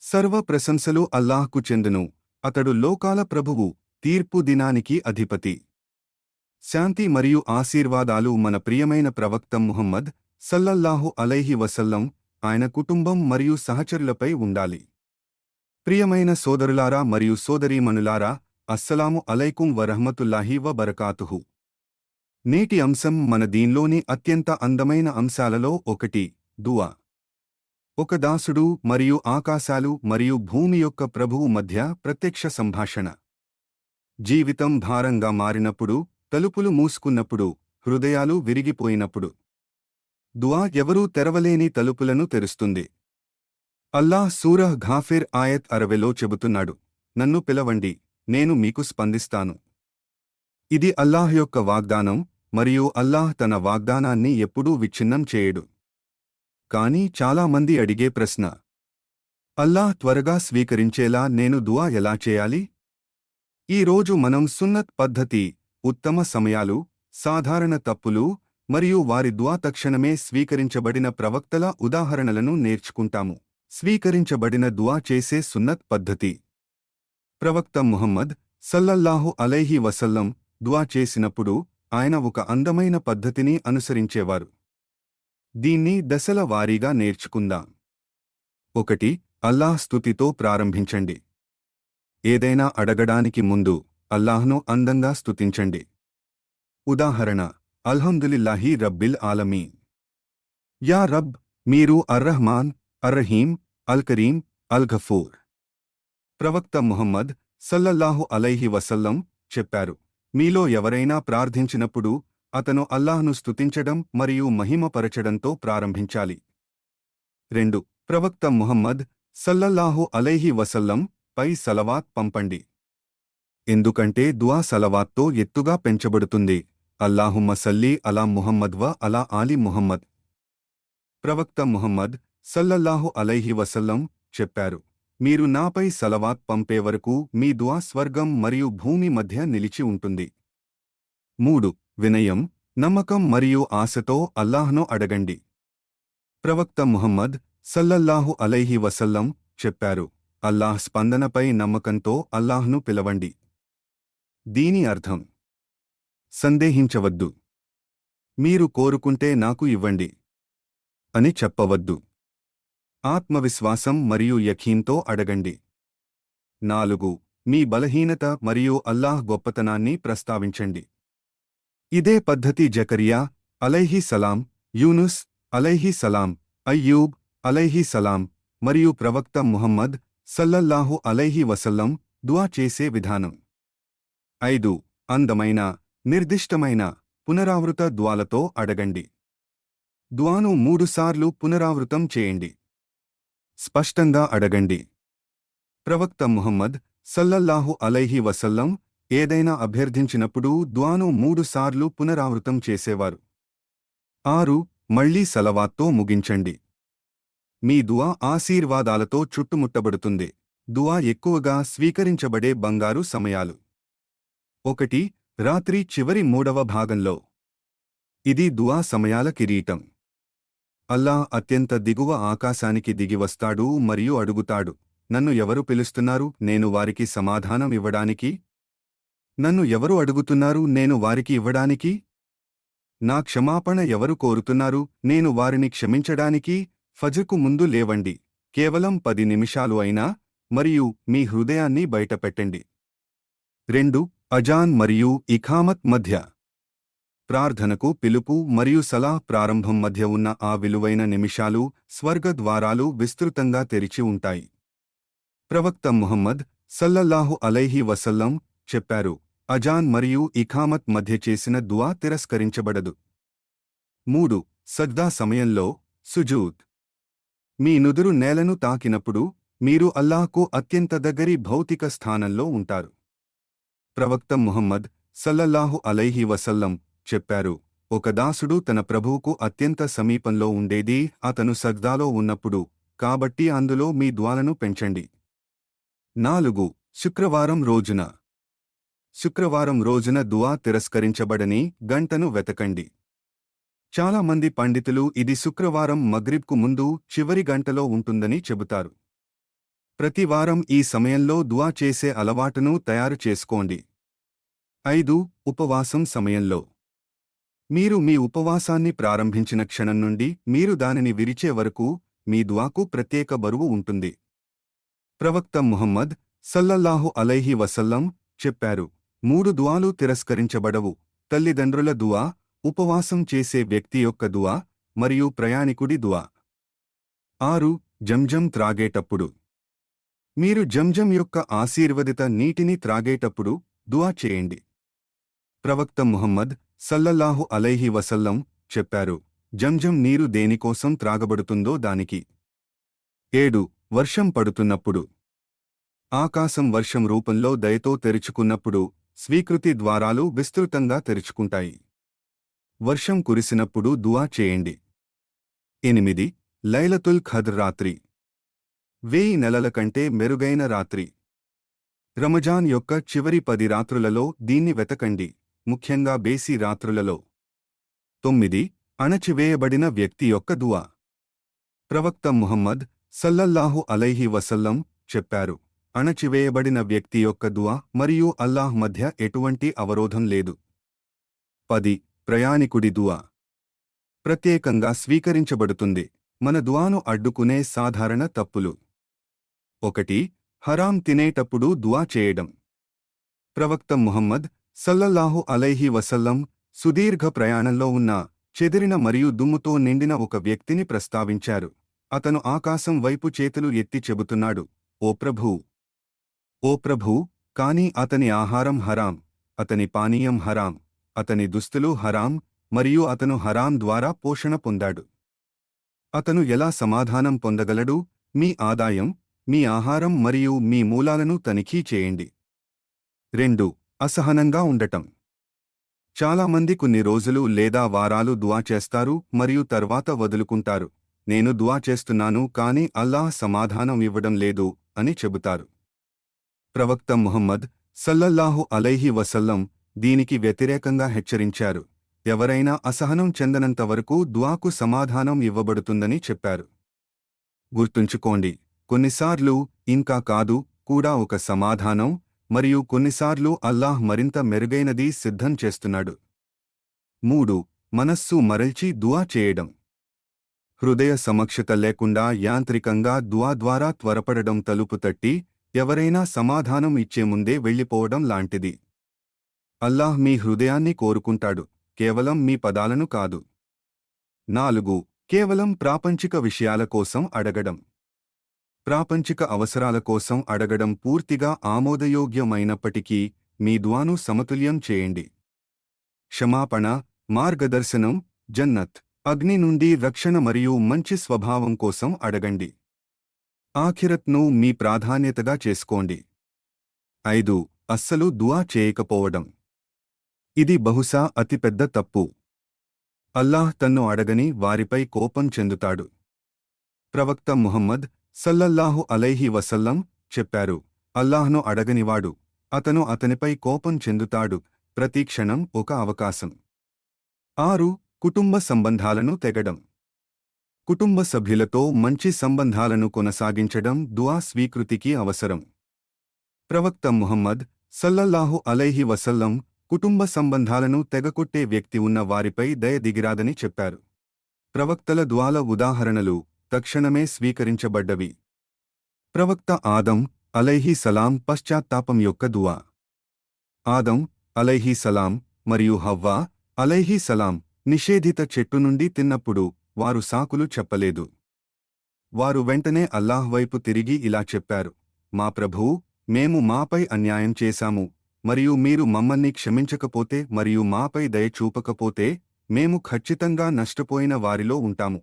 సర్వ ప్రశంసలు అల్లాహ్కు చెందును. అతడు లోకాల ప్రభువు, తీర్పు దినానికి అధిపతి. శాంతి మరియు ఆశీర్వాదాలు మన ప్రియమైన ప్రవక్త ముహమ్మద్ సల్లల్లాహు అలైహి వసల్లం, ఆయన కుటుంబం మరియు సహచరులపై ఉండాలి. ప్రియమైన సోదరులారా మరియు సోదరీమణులారా, అస్సలాము అలైకుం వరహ్మతుల్లాహి వబరకాతుహు. నేటి అంశం మన దీన్లోని అత్యంత అందమైన అంశాలలో ఒకటి, దుఆ. ఒక దాసుడు మరియు ఆకాశాలు మరియు భూమి యొక్క ప్రభువు మధ్య ప్రత్యక్ష సంభాషణ. జీవితం భారంగా మారినప్పుడు, తలుపులు మూసుకున్నప్పుడు, హృదయాలు విరిగిపోయినప్పుడు దుఆ ఎవరూ తెరవలేని తలుపులను తెరుస్తుంది. అల్లాహ్ సూరహ్ ఘాఫిర్ ఆయత్ 60లో చెబుతున్నాడు, నన్ను పిలవండి, నేను మీకు స్పందిస్తాను. ఇది అల్లాహ్ యొక్క వాగ్దానం, మరియు అల్లాహ్ తన వాగ్దానాన్ని ఎప్పుడూ విచ్ఛిన్నం చేయడు. కానీ చాలామంది అడిగే ప్రశ్న, అల్లాహ్ త్వరగా స్వీకరించేలా నేను దుఆ ఎలా చేయాలి? ఈ రోజు మనం సున్నత్ పద్ధతి, ఉత్తమ సమయాలు, సాధారణ తప్పులు మరియు వారి దుఆ తక్షణమే స్వీకరించబడిన ప్రవక్తల ఉదాహరణలను నేర్చుకుంటాము. స్వీకరించబడిన దుఆ చేసే సున్నత్ పద్ధతి. ప్రవక్త ముహమ్మద్ సల్లల్లాహు అలైహి వసల్లం దుఆ చేసినప్పుడు ఆయన ఒక అందమైన పద్ధతిని అనుసరించేవారు. దీన్ని దశల వారీగా నేర్చుకుందాం. 1. అల్లాహ్ స్తుతితో ప్రారంభించండి. ఏదైనా అడగడానికి ముందు అల్లాహ్ను అందంగా స్తుతించండి. ఉదాహరణ, అల్హమ్దులిల్లాహి రబ్బిల్ ఆలమీన్. యా రబ్, మీరు అర్రహ్మాన్, అర్రహీం, అల్కరీం, అల్ఘఫూర్. ప్రవక్త ముహమ్మద్ సల్లల్లాహు అలైహి వసల్లం చెప్పారు, మీలో ఎవరైనా ప్రార్థించినప్పుడు అతను అల్లాహ్ను స్తుతించడం మరియు మహిమపరచడంతో ప్రారంభించాలి. 2. ప్రవక్త ముహమ్మద్ సల్లల్లాహు అలైహి వసల్లం పై సలవాత్ పంపండి. ఎందుకంటే దుఆ సలవాత్తో ఎత్తుగా పెంచబడుతుంది. అల్లాహుమ్మ సల్లి అలా ముహమ్మద్ వ అలా ఆలి ముహమ్మద్. ప్రవక్త ముహమ్మద్ సల్లల్లాహు అలైహి వసల్లం చెప్పారు, మీరు నాపై సలవాత్ పంపే వరకు మీ దుఆ స్వర్గం మరియు భూమి మధ్య నిలిచి ఉంటుంది. 3. వినయం, నమ్మకం మరియు ఆశతో అల్లాహ్ను అడగండి. ప్రవక్త ముహమ్మద్ సల్లల్లాహు అలైహి వసల్లం చెప్పారు, అల్లాహ్ స్పందనపై నమ్మకంతో అల్లాహ్ను పిలవండి. దీని అర్థం, సందేహించవద్దు, మీరు కోరుకుంటే నాకు ఇవ్వండి అని చెప్పవద్దు. ఆత్మవిశ్వాసం మరియు యఖీన్తో అడగండి. 4. మీ బలహీనత మరియు అల్లాహ్ గొప్పతనాన్ని ప్రస్తావించండి. ఇదే పద్ధతి జకరియా అలైహి సలాం, యూనుస్ అలైహి సలాం, అయ్యూబ్ అలైహి సలాం మరియు ప్రవక్త ముహమ్మద్ సల్లల్లాహు అలైహి వసల్లం దుఆ చేసే విధానం. 5. అందమైన, నిర్దిష్టమైన, పునరావృత దుఆలతో అడగండి. దుఆను 3 సార్లు పునరావృతం చేయండి. స్పష్టంగా అడగండి. ప్రవక్త ముహమ్మద్ సల్లల్లాహు అలైహి వసల్లం ఏదైనా అభ్యర్థించినప్పుడు దుఆను 3 సార్లు పునరావృతం చేసేవారు. 6. మళ్లీ సలవాత్తో ముగించండి. మీ దుఆ ఆశీర్వాదాలతో చుట్టుముట్టబడుతుంది. దుఆ ఎక్కువగా స్వీకరించబడే బంగారు సమయాలు. 1. రాత్రి చివరి 3వ భాగంలో. ఇది దుఆ సమయాల కిరీటం. అల్లాహ్ అత్యంత దిగువ ఆకాశానికి దిగివస్తాడు మరియు అడుగుతాడు, నన్ను ఎవరు పిలుస్తున్నారు, నేను వారికి సమాధానం ఇవ్వడానికి? నన్ను ఎవరు అడుగుతున్నారు, నేను వారికి ఇవ్వడానికి? నా క్షమాపణ ఎవరు కోరుతున్నారు, నేను వారిని క్షమించడానికి? ఫజ్ర్కు ముందు లేవండి, కేవలం 10 నిమిషాలు అయినా, మరియు మీ హృదయాన్ని బయటపెట్టండి. 2. అజాన్ మరియు ఇఖామత్ మధ్య. ప్రార్థనకు పిలుపు మరియు సలాహ్ ప్రారంభం మధ్య ఉన్న ఆ విలువైన నిమిషాలు స్వర్గ ద్వారాలు విస్తృతంగా తెరిచి ఉంటాయి. ప్రవక్త ముహమ్మద్ సల్లల్లాహు అలైహి వసల్లం చెప్పారు, అజాన్ మరియు ఇఖామత్ మధ్య చేసిన దుఆ తిరస్కరించబడదు. 3. సజ్దా సమయంలో సుజూద్. మీ నుదురు నేలను తాకినప్పుడు మీరు అల్లాహ్కు అత్యంత దగ్గరి భౌతిక స్థానంలో ఉంటారు. ప్రవక్త ముహమ్మద్ సల్లల్లాహు అలైహి వసల్లం చెప్పారు, ఒక దాసుడు తన ప్రభువుకు అత్యంత సమీపంలో ఉండేది అతను సజ్దాలో ఉన్నప్పుడు, కాబట్టి అందులో మీ దుఆలను పెంచండి. 4. శుక్రవారం రోజున. శుక్రవారం రోజున దుఆ తిరస్కరించబడని గంటను వెతకండి. చాలామంది పండితులు ఇది శుక్రవారం మగ్రిబ్కు ముందు చివరి గంటలో ఉంటుందని చెబుతారు. ప్రతివారం ఈ సమయంలో దుఆ చేసే అలవాటును తయారు చేసుకోండి. 5. ఉపవాసం సమయంలో మీరు మీ ఉపవాసాన్ని ప్రారంభించిన క్షణం నుండి మీరు దానిని విరిచే వరకు మీ దుఆకు ప్రత్యేక బరువు ఉంటుంది. ప్రవక్త ముహమ్మద్ సల్లల్లాహు అలైహి వసల్లం చెప్పారు, 3 దుఆలు తిరస్కరించబడవు: తల్లిదండ్రుల దుఆ, ఉపవాసం చేసే వ్యక్తి యొక్క దుఆ మరియు ప్రయాణికుడి దుఆ. 6. జంజం త్రాగేటప్పుడు మీరు జంజం యొక్క ఆశీర్వదిత నీటిని త్రాగేటప్పుడు దుఆ చేయండి. ప్రవక్త ముహమ్మద్ సల్లల్లాహు అలైహి వసల్లం చెప్పారు, జంజం నీరు దేనికోసం త్రాగబడుతుందో దానికి. 7. వర్షం పడుతున్నప్పుడు ఆకాశం వర్షం రూపంలో దయతో తెరుచుకున్నప్పుడు స్వీకృతి ద్వారాలు విస్తృతంగా తెరుచుకుంటాయి. వర్షం కురిసినప్పుడు దుఆ చేయండి. 8. లైలతుల్ ఖద్ర్ రాత్రి 1000 నెలల కంటే మెరుగైన రాత్రి. రమజాన్ యొక్క చివరి 10 రాత్రులలో దీన్ని వెతకండి, ముఖ్యంగా బేసి రాత్రులలో. 9. అణచివేయబడిన వ్యక్తి యొక్క దుఆ. ప్రవక్త ముహమ్మద్ సల్లల్లాహు అలైహి వసల్లం చెప్పారు, అణచివేయబడిన వ్యక్తి యొక్క దుఆ మరియు అల్లాహ్ మధ్య ఎటువంటి అవరోధం లేదు. 10. ప్రయాణికుడి దుఆ ప్రత్యేకంగా స్వీకరించబడుతుంది. మన దుఆను అడ్డుకునే సాధారణ తప్పులు. 1. హరాం తినేటప్పుడు దుఆ చేయడం. ప్రవక్త ముహమ్మద్ సల్లల్లాహు అలైహి వసల్లం సుదీర్ఘ ప్రయాణంలో ఉన్న చెదిరిన మరియు దుమ్ముతో నిండిన ఒక వ్యక్తిని ప్రస్తావించారు. అతను ఆకాశం వైపు చేతులు ఎత్తి చెబుతున్నాడు, ఓ ప్రభూ, ఓ ప్రభూ, కాని అతని ఆహారం హరాం, అతని పానీయం హరాం, అతని దుస్తులు హరాం, మరియు అతను హరాం ద్వారా పోషణ పొందాడు. అతను ఎలా సమాధానం పొందగలడు? మీ ఆదాయం, మీ ఆహారం మరియు మీ మూలాలను తనిఖీ చేయండి. 2. అసహనంగా ఉండటం. చాలామంది కొన్ని రోజులు లేదా వారాలు దుఆ చేస్తారు మరియు తర్వాత వదులుకుంటారు. నేను దుఆ చేస్తున్నాను కానీ అల్లాహ్ సమాధానం ఇవ్వడం లేదు అని చెబుతారు. ప్రవక్త ముహమ్మద్ సల్లల్లాహు అలైహి వసల్లం దీనికి వ్యతిరేకంగా హెచ్చరించారు. ఎవరైనా అసహనం చెందనంతవరకు దుఆకు సమాధానం ఇవ్వబడుతుందని చెప్పారు. గుర్తుంచుకోండి, కొన్నిసార్లు ఇంకా కాదు కూడా ఒక సమాధానం, మరియు కొన్నిసార్లు అల్లాహ్ మరింత మెరుగైనది సిద్ధం చేస్తున్నాడు. 3. మనస్సు మరల్చి దుఆ చేయడం. హృదయ సమక్షత లేకుండా యాంత్రికంగా దుఆ ద్వారా త్వరపడడం తలుపు తట్టి ఎవరైనా సమాధానం ఇచ్చే ముందే వెళ్ళిపోవడం లాంటిది. అల్లాహ్ మీ హృదయాన్ని కోరుకుంటాడు, కేవలం మీ పదాలను కాదు. 4. కేవలం ప్రాపంచిక విషయాల కోసం అడగడం. ప్రాపంచిక అవసరాల కోసం అడగడం పూర్తిగా ఆమోదయోగ్యమైనప్పటికీ మీ దుఆను సమతుల్యం చేయండి. క్షమాపణ, మార్గదర్శనం, జన్నత్, అగ్ని నుండి రక్షణ మరియు మంచి స్వభావం కోసం అడగండి. ఆఖిరత్ను మీ ప్రాధాన్యతగా చేసుకోండి. 5. అస్సలు దుఆ చేయకపోవడం. ఇది బహుశా అతిపెద్ద తప్పు. అల్లాహ్ తన్ను అడగని వారిపై కోపం చెందుతాడు. ప్రవక్త ముహమ్మద్ సల్లల్లాహు అలైహి వసల్లం చెప్పారు, అల్లాహ్ను అడగనివాడు, అతను అతనిపై కోపం చెందుతాడు. ప్రతి క్షణం ఒక అవకాశం. 6. కుటుంబ సంబంధాలను తెగడం. కుటుంబ సభ్యులతో మంచి సంబంధాలను కొనసాగించడం దుఆ స్వీకృతికి అవసరం. ప్రవక్త ముహమ్మద్ సల్లల్లాహు అలైహి వసల్లం కుటుంబ సంబంధాలను తెగకొట్టే వ్యక్తి ఉన్న వారిపై దయ దిగిరాదని చెప్పారు. ప్రవక్తల దుఆల ఉదాహరణలు తక్షణమే స్వీకరించబడ్డవి. ప్రవక్త ఆదం అలైహి సలాం పశ్చాత్తాపం యొక్క దుఆ. ఆదం అలైహి సలాం మరియు హవ్వా అలైహి సలాం నిషేధిత చెట్టు నుండి తిన్నప్పుడు వారు సాకులు చెప్పలేదు. వారు వెంటనే అల్లాహ్ వైపు తిరిగి ఇలా చెప్పారు, మా ప్రభూ, మేము మాపై అన్యాయం చేశాము, మరియు మీరు మమ్మల్ని క్షమించకపోతే మరియు మాపై దయ చూపకపోతే మేము ఖచ్చితంగా నష్టపోయిన వారిలో ఉంటాము.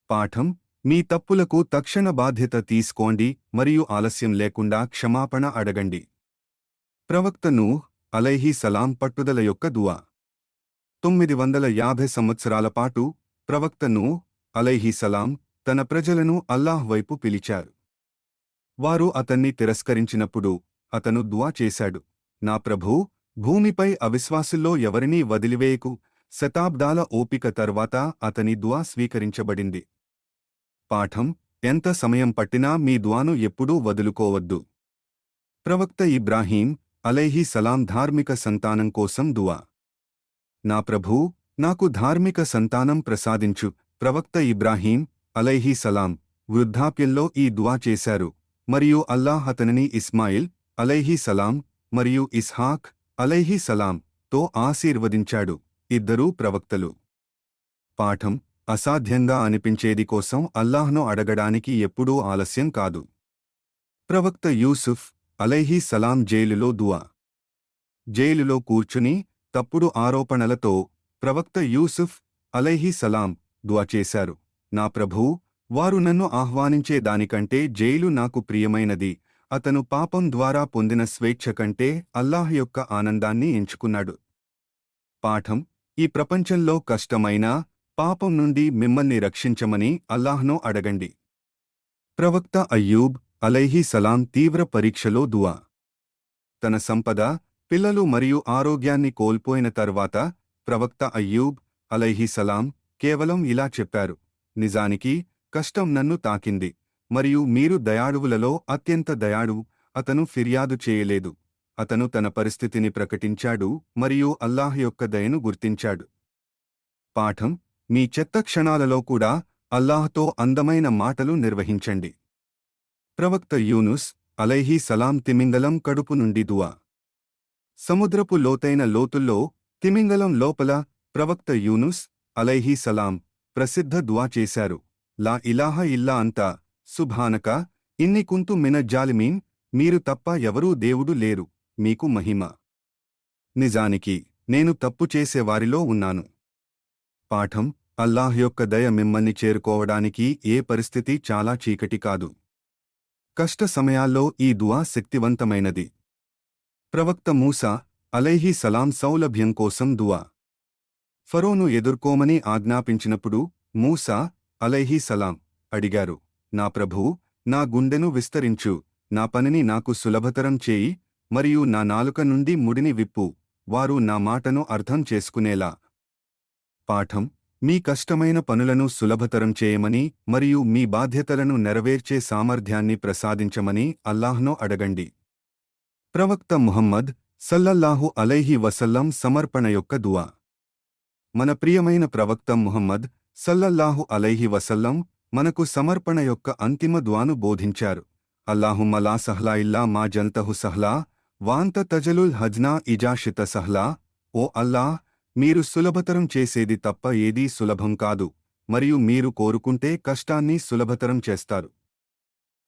పాఠం: మీ తప్పులకు తక్షణ బాధ్యత తీసుకోండి మరియు ఆలస్యం లేకుండా క్షమాపణ అడగండి. ప్రవక్త నూహ్ అలైహి సలాం పట్టుదల యొక్క దుఆ. 950 సంవత్సరాల పాటు ప్రవక్త నూహ్ అలైహి సలాం తన ప్రజలను అల్లాహ్ వైపు పిలిచారు. వారు అతన్ని తిరస్కరించినప్పుడు అతను దుఆ చేశాడు, నా ప్రభూ, భూమిపై అవిశ్వాసుల్లో ఎవరినీ వదిలివేయకు. శతాబ్దాల ఓపిక తర్వాత అతని దుఆ స్వీకరించబడింది. పాఠం: ఎంత సమయం పట్టినా మీ దుఆను ఎప్పుడూ వదులుకోవద్దు. ప్రవక్త ఇబ్రాహీం అలైహి సలాం ధార్మిక సంతానం కోసం దుఆ. నా ప్రభూ, నాకు ధార్మిక సంతానం ప్రసాదించు. ప్రవక్త ఇబ్రాహీం అలైహి సలాం వృద్ధాప్యంలో ఈ దుఆ చేశారు, మరియు అల్లాహ్ అతనిని ఇస్మాయిల్ అలైహి సలాం మరియు ఇస్హాక్ అలైహి సలాం తో ఆశీర్వదించాడు. ఇద్దరూ ప్రవక్తలు. పాఠం: అసాధ్యంగా అనిపించేది కోసం అల్లాహ్ను అడగడానికి ఎప్పుడూ ఆలస్యం కాదు. ప్రవక్త యూసుఫ్ అలైహి సలాం జైలులో దుఆ. జైలులో కూర్చుని తప్పుడు ఆరోపణలతో ప్రవక్త యూసుఫ్ అలైహి సలాం దుఆ చేశారు. నా ప్రభూ, వారు నన్ను ఆహ్వానించే దానికంటే జైలు నాకు ప్రియమైనది. అతను పాపం ద్వారా పొందిన స్వేచ్ఛ కంటే అల్లాహ్ యొక్క ఆనందాన్ని ఎంచుకున్నాడు. పాఠం: ఈ ప్రపంచంలో కష్టమైన పాపం నుండి మిమ్మల్ని రక్షించమని అల్లాహ్ను అడగండి. ప్రవక్త అయ్యూబ్ అలైహి సలాం తీవ్ర పరీక్షలో దుఆ. తన సంపద, పిల్లలు మరియు ఆరోగ్యాన్ని కోల్పోయిన తర్వాత ప్రవక్త అయ్యూబ్ అలైహి సలాం కేవలం ఇలా చెప్పారు: నిజానికి కష్టం నన్ను తాకింది, మరియు మీరు దయాళువులలో అత్యంత దయాళువు. అతను ఫిర్యాదు చేయలేదు. అతను తన పరిస్థితిని ప్రకటించాడు మరియు అల్లాహ్ యొక్క దయను గుర్తించాడు. పాఠం: మీ చెత్త క్షణాలలో కూడా అల్లాహ్తో అందమైన మాటలు నిర్వహించండి. ప్రవక్త యూనుస్ అలైహి సలాం తిమింగలం కడుపు నుండి దుఆ. సముద్రపు లోతైన లోతుల్లో తిమింగలం లోపల ప్రవక్త యూనుస్ అలైహి సలాం ప్రసిద్ధ దుఆ చేశారు: లా ఇలాహ ఇల్లా అంతా సుబ్హానక ఇన్ని కుంతు మినజ్ జాలిమీన్. మీరు తప్ప ఎవరూ దేవుడు లేరు, మీకు మహిమ. నిజానికి నేను తప్పు చేసేవారిలో ఉన్నాను. పాఠం: అల్లాహ్ యొక్క దయ మిమ్మల్ని చేరుకోవడానికి ఏ పరిస్థితి చాలా చీకటి కాదు. కష్ట సమయాల్లో ఈ దుఆ శక్తివంతమైనది. ప్రవక్త మూసా అలైహి సలాం సౌలభ్యం కోసం దుఆ. ఫరోను ఎదుర్కోమని ఆజ్ఞాపించినప్పుడు మూసా అలైహి సలాం అడిగారు: నా ప్రభూ, నా గుండెను విస్తరించు, నా పనిని నాకు సులభతరం చేయి, మరియు నా నాలుక నుండి ముడిని విప్పు, వారు నా మాటను అర్థం చేసుకునేలా. పాఠం: మీ కష్టమైన పనులను సులభతరం చేయమని మరియు మీ బాధ్యతలను నెరవేర్చే సామర్థ్యాన్ని ప్రసాదించమని అల్లాహ్ను అడగండి. ప్రవక్త ముహమ్మద్ సల్లల్లాహు అలైహి వసల్లం సమర్పణ యొక్క దుఆ. మన ప్రియమైన ప్రవక్త ముహమ్మద్ సల్లల్లాహు అలైహి వసల్లం మనకు సమర్పణ యొక్క అంతిమ దుఆను బోధించారు: అల్లాహుమ్మ లా సహ్లా ఇల్లా మా జంతహు సహ్లా, వాంత తజలుల్ హజ్నా ఇజాషిత సహ్లా. ఓ అల్లాహ్, మీరు సులభతరం చేసేది తప్ప ఏదీ సులభం కాదు, మరియు మీరు కోరుకుంటే కష్టాన్ని సులభతరం చేస్తారు.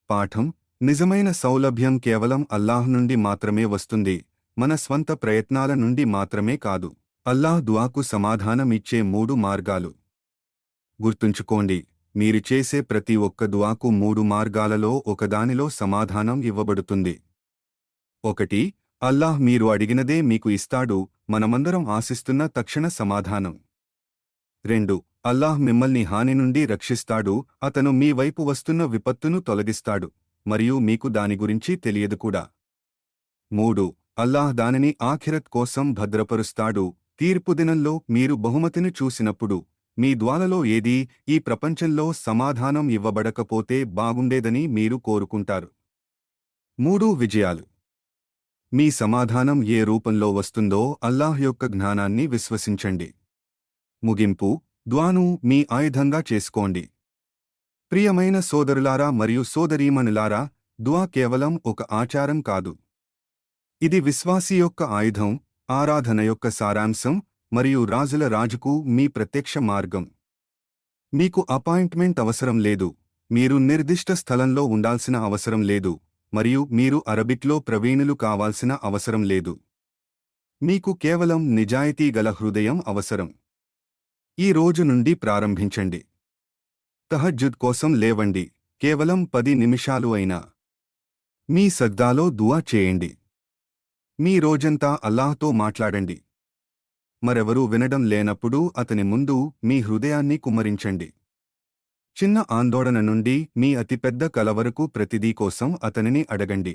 పాఠం: నిజమైన సౌలభ్యం కేవలం అల్లాహ్ నుండి మాత్రమే వస్తుంది, మన స్వంత ప్రయత్నాల నుండి మాత్రమే కాదు. అల్లాహ్ దుఆకు సమాధానమిచ్చే 3 మార్గాలు. గుర్తుంచుకోండి, మీరు చేసే ప్రతి ఒక్క దుఆకు 3 మార్గాలలో ఒకదానిలో సమాధానం ఇవ్వబడుతుంది. 1. అల్లాహ్ మీరు అడిగినదే మీకు ఇస్తాడు, మనమందరం ఆశిస్తున్న తక్షణ సమాధానం. 2. అల్లాహ్ మిమ్మల్ని హాని నుండి రక్షిస్తాడు, అతను మీ వైపు వస్తున్న విపత్తును తొలగిస్తాడు, మరియు మీకు దాని గురించి తెలియదు కూడా. 3. అల్లాహ్ దానిని ఆఖిరత్ కోసం భద్రపరుస్తాడు, తీర్పు దినంలో మీరు బహుమతిని చూసినప్పుడు. మీ దుఆలలో ఏదీ ఈ ప్రపంచంలో సమాధానం ఇవ్వబడకపోతే బాగుండేదని మీరు కోరుకుంటారు. 3 విజయాలు. మీ సమాధానం ఏ రూపంలో వస్తుందో అల్లాహ్ యొక్క జ్ఞానాన్ని విశ్వసించండి. ముగింపు: దుఆను మీ ఆయుధంగా చేసుకోండి. ప్రియమైన సోదరులారా మరియు సోదరీమణులారా, దుఆ కేవలం ఒక ఆచారం కాదు. ఇది విశ్వాసి యొక్క ఆయుధం, ఆరాధన యొక్క సారాంశం, మరియు రాజుల రాజుకు మీ ప్రత్యక్ష మార్గం. మీకు అపాయింట్మెంట్ అవసరం లేదు, మీరు నిర్దిష్ట స్థలంలో ఉండాల్సిన అవసరం లేదు, మరియు మీరు అరబిక్లో ప్రవీణులు కావాల్సిన అవసరం లేదు. మీకు కేవలం నిజాయితీ గల హృదయం అవసరం. ఈ రోజు నుండి ప్రారంభించండి. తహజ్జుద్ కోసం లేవండి, కేవలం 10 నిమిషాలు అయినా. మీ సజ్దాలో దుఆ చేయండి. మీ రోజంతా అల్లాహ్తో మాట్లాడండి. మరెవరూ వినడం లేనప్పుడు అతని ముందు మీ హృదయాన్ని కుమ్మరించండి. చిన్న ఆందోళన నుండి మీ అతిపెద్ద కల వరకు ప్రతిదీ కోసం అతనిని అడగండి.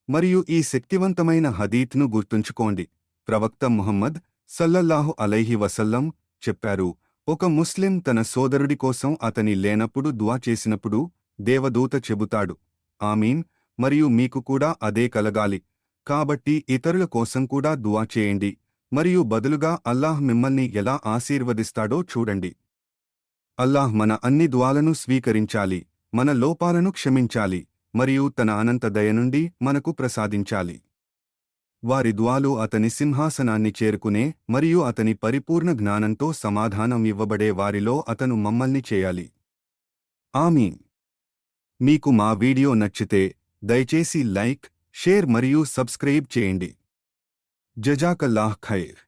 మరియు ఈ శక్తివంతమైన హదీత్ను గుర్తుంచుకోండి. ప్రవక్త ముహమ్మద్ సల్లల్లాహు అలైహి వసల్లం చెప్పారు: ఒక ముస్లిం తన సోదరుడి కోసం అతని లేనప్పుడు దువా చేసినప్పుడు దేవదూత చెబుతాడు, ఆమీన్, మరియు మీకు కూడా అదే కలగాలి. కాబట్టి ఇతరుల కోసం కూడా దువా చేయండి, మరియు బదులుగా అల్లాహ్ మిమ్మల్ని ఎలా ఆశీర్వదిస్తాడో చూడండి. అల్లాహ్ మన అన్ని దువాలను స్వీకరించాలి, మన లోపాలను క్షమించాలి, మరియు తన అనంత దయ నుండి మనకు ప్రసాదించాలి. వారి దువాలు అతని సింహాసనాన్ని చేరుకునే మరియు అతని పరిపూర్ణ జ్ఞానంతో సమాధానం ఇవ్వబడే వారిలో అతను మమ్మల్ని చేయాలి. ఆమీన్. మీకు మా వీడియో నచ్చితే దయచేసి లైక్, షేర్ మరియు సబ్స్క్రైబ్ చేయండి. జజాకల్లాహ్ ఖైర్.